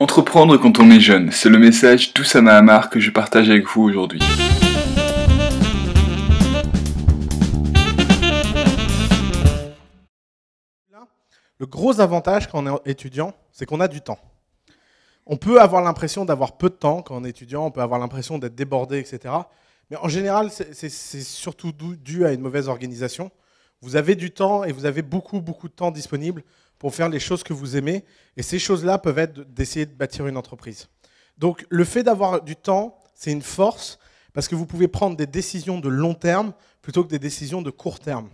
Entreprendre quand on est jeune, c'est le message d'Oussama Ammar que je partage avec vous aujourd'hui. Le gros avantage quand on est étudiant, c'est qu'on a du temps. On peut avoir l'impression d'avoir peu de temps quand on est étudiant, on peut avoir l'impression d'être débordé, etc. Mais en général, c'est surtout dû à une mauvaise organisation. Vous avez du temps et vous avez beaucoup de temps disponible pour faire les choses que vous aimez. Et ces choses-là peuvent être d'essayer de bâtir une entreprise. Donc le fait d'avoir du temps, c'est une force parce que vous pouvez prendre des décisions de long terme plutôt que des décisions de court terme.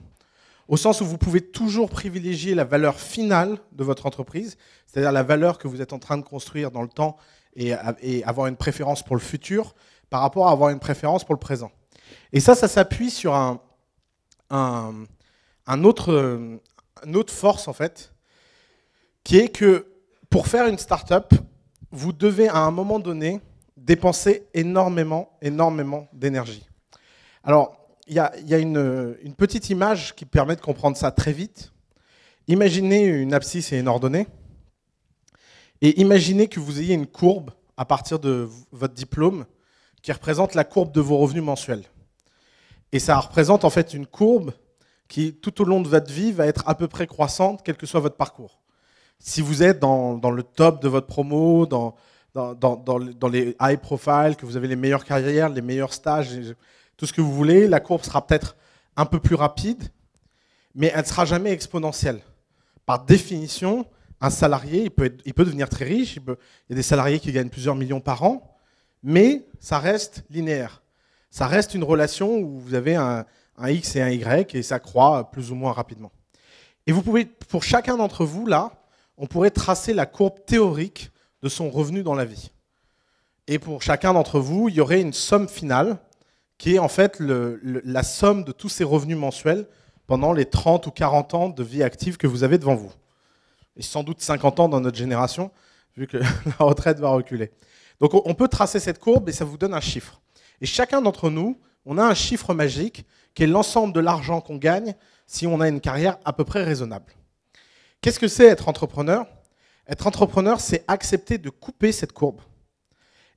Au sens où vous pouvez toujours privilégier la valeur finale de votre entreprise, c'est-à-dire la valeur que vous êtes en train de construire dans le temps et avoir une préférence pour le futur par rapport à avoir une préférence pour le présent. Et ça s'appuie sur une autre force, en fait, qui est que pour faire une start-up, vous devez à un moment donné dépenser énormément d'énergie. Alors, il y a une petite image qui permet de comprendre ça très vite. Imaginez une abscisse et une ordonnée. Et imaginez que vous ayez une courbe à partir de votre diplôme qui représente la courbe de vos revenus mensuels. Et ça représente en fait une courbe qui, tout au long de votre vie, va être à peu près croissante, quel que soit votre parcours. Si vous êtes dans le top de votre promo, dans les high profile, que vous avez les meilleures carrières, les meilleurs stages, tout ce que vous voulez, la courbe sera peut-être un peu plus rapide, mais elle ne sera jamais exponentielle. Par définition, un salarié, il peut devenir très riche, il y a des salariés qui gagnent plusieurs millions par an, mais ça reste linéaire. Ça reste une relation où vous avez un X et un Y et ça croît plus ou moins rapidement. Et vous pouvez, pour chacun d'entre vous, là, on pourrait tracer la courbe théorique de son revenu dans la vie. Et pour chacun d'entre vous, il y aurait une somme finale qui est en fait la somme de tous ces revenus mensuels pendant les 30 ou 40 ans de vie active que vous avez devant vous. Et sans doute 50 ans dans notre génération, vu que la retraite va reculer. Donc on peut tracer cette courbe et ça vous donne un chiffre. Et chacun d'entre nous, on a un chiffre magique qui est l'ensemble de l'argent qu'on gagne si on a une carrière à peu près raisonnable. Qu'est-ce que c'est être entrepreneur ? Être entrepreneur, c'est accepter de couper cette courbe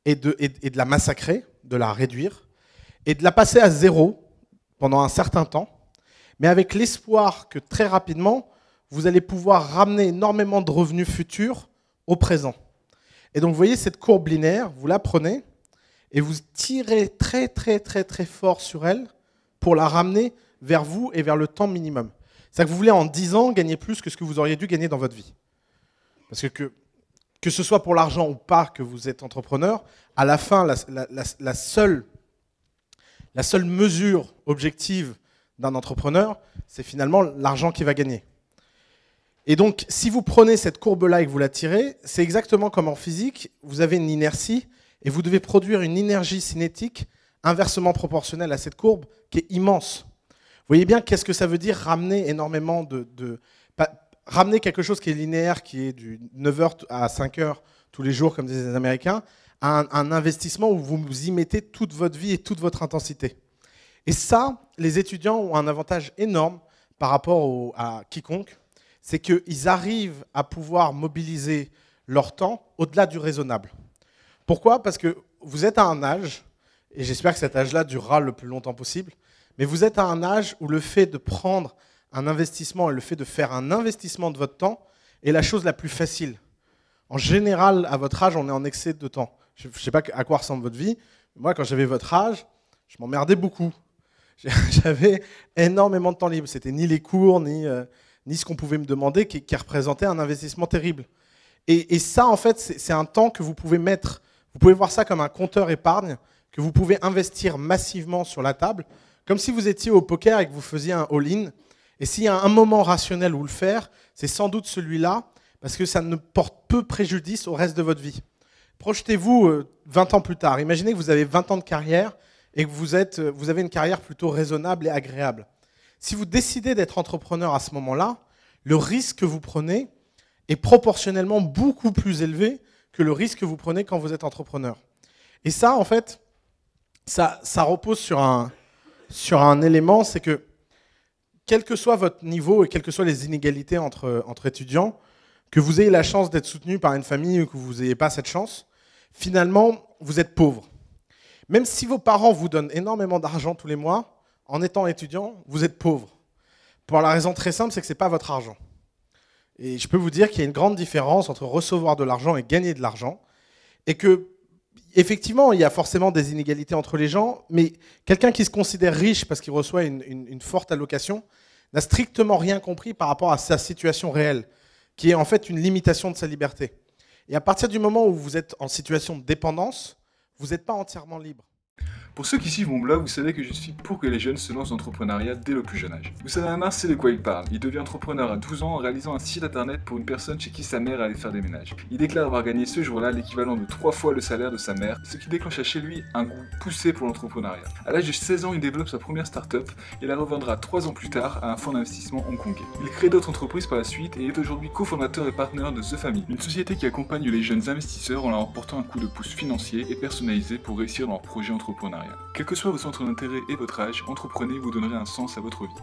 et de la massacrer, de la réduire, et de la passer à zéro pendant un certain temps, mais avec l'espoir que très rapidement, vous allez pouvoir ramener énormément de revenus futurs au présent. Et donc, vous voyez cette courbe linéaire, vous la prenez et vous tirez très fort sur elle pour la ramener vers vous et vers le temps minimum. C'est-à-dire que vous voulez en 10 ans gagner plus que ce que vous auriez dû gagner dans votre vie. Parce que ce soit pour l'argent ou pas que vous êtes entrepreneur, à la fin, la seule mesure objective d'un entrepreneur, c'est finalement l'argent qu'il va gagner. Et donc, si vous prenez cette courbe-là et que vous la tirez, c'est exactement comme en physique, vous avez une inertie et vous devez produire une énergie cinétique inversement proportionnelle à cette courbe qui est immense. Vous voyez bien qu'est-ce que ça veut dire ramener énormément ramener quelque chose qui est linéaire, qui est du 9h à 5h tous les jours, comme disent les Américains, à un investissement où vous y mettez toute votre vie et toute votre intensité. Et ça, les étudiants ont un avantage énorme par rapport à quiconque, c'est qu'ils arrivent à pouvoir mobiliser leur temps au-delà du raisonnable. Pourquoi ? Parce que vous êtes à un âge, et j'espère que cet âge-là durera le plus longtemps possible, mais vous êtes à un âge où le fait de prendre un investissement et le fait de faire un investissement de votre temps est la chose la plus facile. En général, à votre âge, on est en excès de temps. Je ne sais pas à quoi ressemble votre vie. Moi, quand j'avais votre âge, je m'emmerdais beaucoup. J'avais énormément de temps libre. C'était ni les cours, ni ce qu'on pouvait me demander qui représentait un investissement terrible. Et ça, en fait, c'est un temps que vous pouvez mettre. Vous pouvez voir ça comme un compteur épargne que vous pouvez investir massivement sur la table, comme si vous étiez au poker et que vous faisiez un all-in. Et s'il y a un moment rationnel où le faire, c'est sans doute celui-là, parce que ça ne porte peu préjudice au reste de votre vie. Projetez-vous 20 ans plus tard. Imaginez que vous avez 20 ans de carrière et que vous avez une carrière plutôt raisonnable et agréable. Si vous décidez d'être entrepreneur à ce moment-là, le risque que vous prenez est proportionnellement beaucoup plus élevé que le risque que vous prenez quand vous êtes entrepreneur. Et ça, en fait, ça repose sur un élément, c'est que quel que soit votre niveau et quelles que soient les inégalités entre étudiants, que vous ayez la chance d'être soutenu par une famille ou que vous n'ayez pas cette chance, finalement, vous êtes pauvre. Même si vos parents vous donnent énormément d'argent tous les mois, en étant étudiant, vous êtes pauvre. Pour la raison très simple, c'est que ce n'est pas votre argent. Et je peux vous dire qu'il y a une grande différence entre recevoir de l'argent et gagner de l'argent. Et que, effectivement, il y a forcément des inégalités entre les gens, mais quelqu'un qui se considère riche parce qu'il reçoit une forte allocation n'a strictement rien compris par rapport à sa situation réelle, qui est en fait une limitation de sa liberté. Et à partir du moment où vous êtes en situation de dépendance, vous n'êtes pas entièrement libre. Pour ceux qui suivent mon blog, vous savez que je suis pour que les jeunes se lancent dans l'entrepreneuriat dès le plus jeune âge. Oussama Ammar sait de quoi il parle. Il devient entrepreneur à 12 ans en réalisant un site internet pour une personne chez qui sa mère allait faire des ménages. Il déclare avoir gagné ce jour-là l'équivalent de 3 fois le salaire de sa mère, ce qui déclencha chez lui un goût poussé pour l'entrepreneuriat. À l'âge de 16 ans, il développe sa première start-up et la revendra 3 ans plus tard à un fonds d'investissement hongkongais. Il crée d'autres entreprises par la suite et est aujourd'hui cofondateur et partenaire de The Family, une société qui accompagne les jeunes investisseurs en leur apportant un coup de pouce financier et personnalisé pour réussir dans leur projet entrepreneurial. Quel que soit vos centres d'intérêt et votre âge, entreprenez, vous donnerez un sens à votre vie.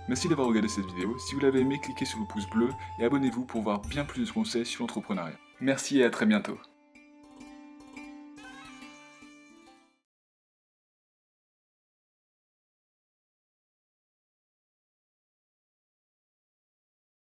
Merci d'avoir regardé cette vidéo. Si vous l'avez aimé, cliquez sur le pouce bleu et abonnez-vous pour voir bien plus de conseils sur l'entrepreneuriat. Merci et à très bientôt.